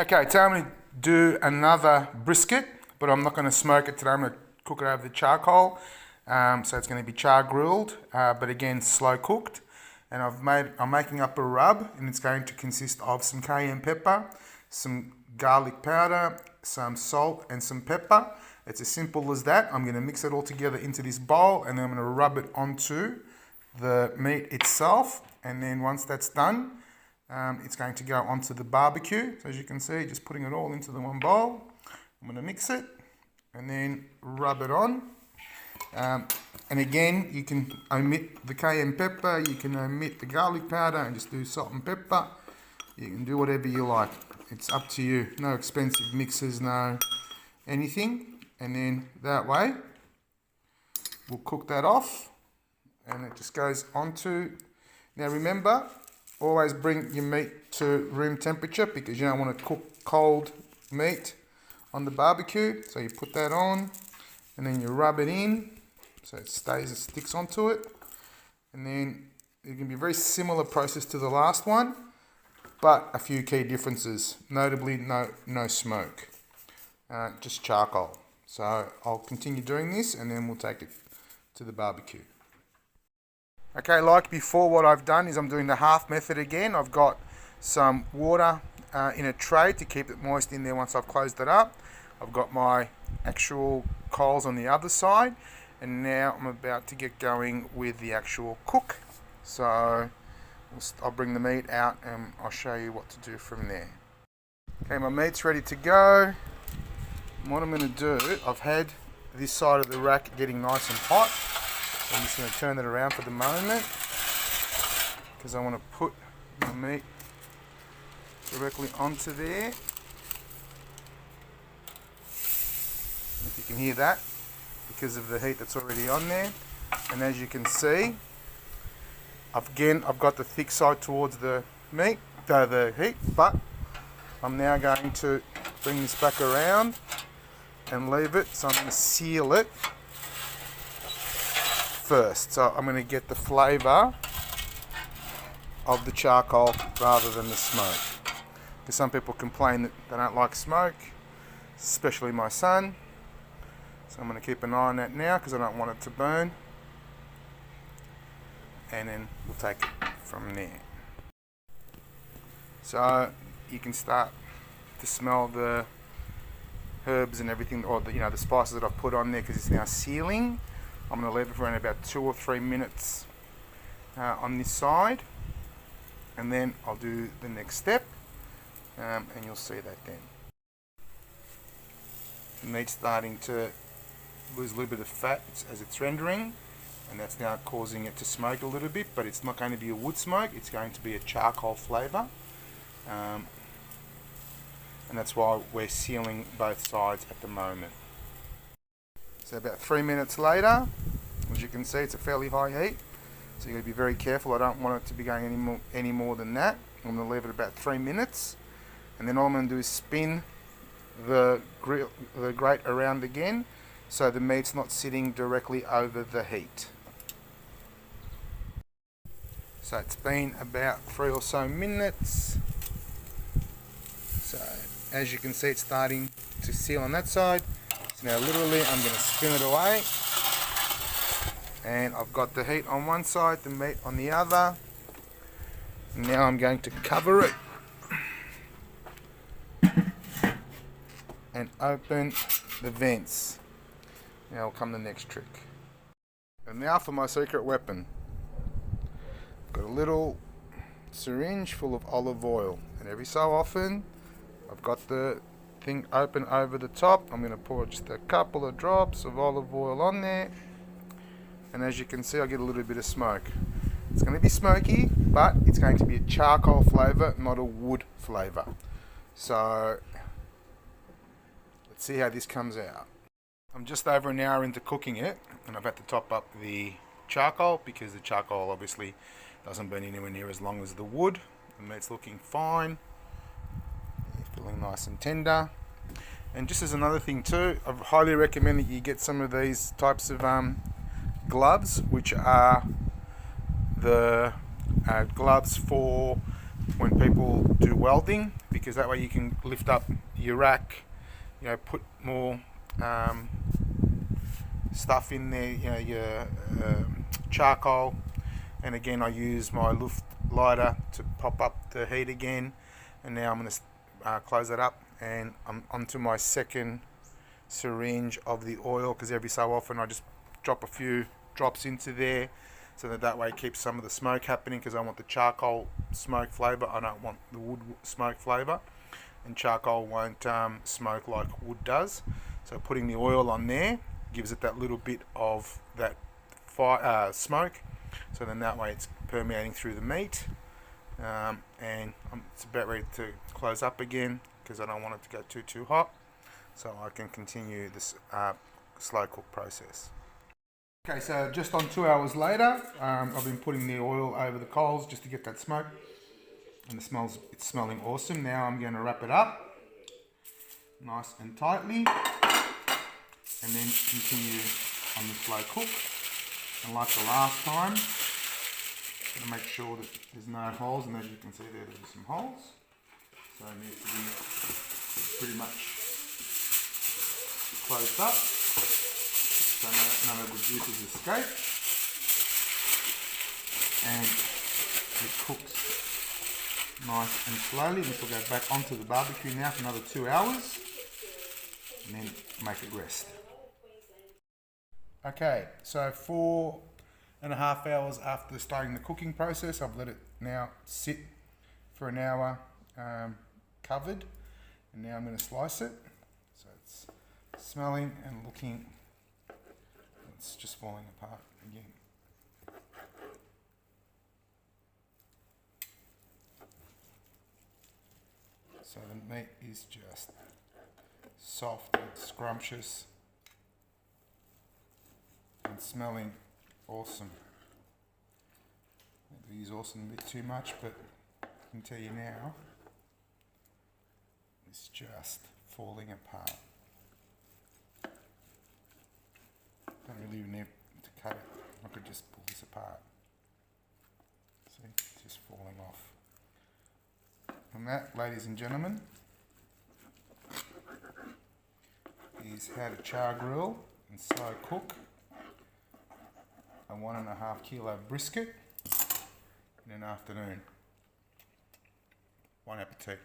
Okay, today I'm going to do another brisket, but I'm not going to smoke it today. I'm going to cook it over the charcoal. So it's going to be char grilled, but again slow cooked. And I'm making up a rub, and it's going to consist of some cayenne pepper, some garlic powder, some salt, and some pepper. It's as simple as that. I'm going to mix it all together into this bowl, and then I'm going to rub it onto the meat itself. And then once that's done, it's going to go onto the barbecue. So as you can see, just putting it all into the one bowl. I'm going to mix it and then rub it on. And again, you can omit the cayenne pepper, you can omit the garlic powder and just do salt and pepper. You can do whatever you like. It's up to you. No expensive mixers, no anything. And then that way, we'll cook that off. And it just goes onto. Now remember, always bring your meat to room temperature because you don't want to cook cold meat on the barbecue. So you put that on and then you rub it in so it sticks onto it. And then it can be a very similar process to the last one, but a few key differences, notably no smoke, just charcoal. So I'll continue doing this and then we'll take it to the barbecue. Okay, like before, what I've done is I'm doing the half method again. I've got some water in a tray to keep it moist in there once I've closed it up. I've got my actual coals on the other side, and now I'm about to get going with the actual cook. So I'll bring the meat out and I'll show you what to do from there. Okay, my meat's ready to go. And what I'm going to do, I've had this side of the rack getting nice and hot. I'm just going to turn it around for the moment because I want to put my meat directly onto there. If you can hear that, because of the heat that's already on there. And as you can see, I've got the thick side towards the meat, the heat, but I'm now going to bring this back around and leave it. So I'm going to seal it first. So I'm going to get the flavour of the charcoal rather than the smoke. Because some people complain that they don't like smoke, especially my son. So I'm going to keep an eye on that now because I don't want it to burn. And then we'll take it from there. So you can start to smell the herbs and everything, or the spices that I've put on there because it's now sealing. I'm going to leave it for around about 2 or 3 minutes on this side, and then I'll do the next step, and you'll see that then. The meat's starting to lose a little bit of fat as it's rendering, and that's now causing it to smoke a little bit, but it's not going to be a wood smoke, it's going to be a charcoal flavour, and that's why we're sealing both sides at the moment. So about 3 minutes later, as you can see, it's a fairly high heat, so you've got to be very careful. I don't want it to be going any more than that. I'm going to leave it about 3 minutes, and then all I'm going to do is spin the grate around again so the meat's not sitting directly over the heat. So it's been about 3 or so minutes. So as you can see, it's starting to seal on that side. So now literally I'm going to spin it away, and I've got the heat on one side, the meat on the other. Now I'm going to cover it and open the vents. Now will come the next trick. And now for my secret weapon. I've got a little syringe full of olive oil, and every so often I've got the thing open over the top. I'm going to pour just a couple of drops of olive oil on there, and as you can see, I get a little bit of smoke. It's going to be smoky, but it's going to be a charcoal flavour, not a wood flavour. So let's see how this comes out. I'm just over an hour into cooking it, and I've had to top up the charcoal because the charcoal obviously doesn't burn anywhere near as long as the wood. The meat's looking fine, feeling nice and tender. And just as another thing too, I highly recommend that you get some of these types of gloves, which are the gloves for when people do welding, because that way you can lift up your rack, you know, put more stuff in there, you know, your charcoal. And again, I use my luft lighter to pop up the heat again. And now I'm going to close that up, and I'm onto my second syringe of the oil, because every so often I just drop a few drops into there, so that way it keeps some of the smoke happening, because I want the charcoal smoke flavour, I don't want the wood smoke flavour, and charcoal won't smoke like wood does. So putting the oil on there gives it that little bit of that smoke, so then that way it's permeating through the meat. And it's about ready to close up again, because I don't want it to go too hot, so I can continue this slow cook process. Okay, so just on 2 hours later, I've been putting the oil over the coals just to get that smoke, and it's smelling awesome. Now I'm going to wrap it up nice and tightly, and then continue on the slow cook. And like the last time, to make sure that there's no holes, and as you can see there's some holes, so it needs to be pretty much closed up so none of the juices escape, and it cooks nice and slowly. This will go back onto the barbecue now for another 2 hours, and then make it rest. Okay, so 4.5 hours after starting the cooking process, I've let it now sit for an hour covered, and now I'm going to slice it. So it's smelling and looking, it's just falling apart again. So the meat is just soft and scrumptious and smelling awesome. Maybe use awesome a bit too much, but I can tell you now, it's just falling apart. Don't really even need to cut it. I could just pull this apart. See, it's just falling off. And that, ladies and gentlemen, is how to char grill and slow cook a 1.5 kilo brisket in an afternoon. Bon appetit.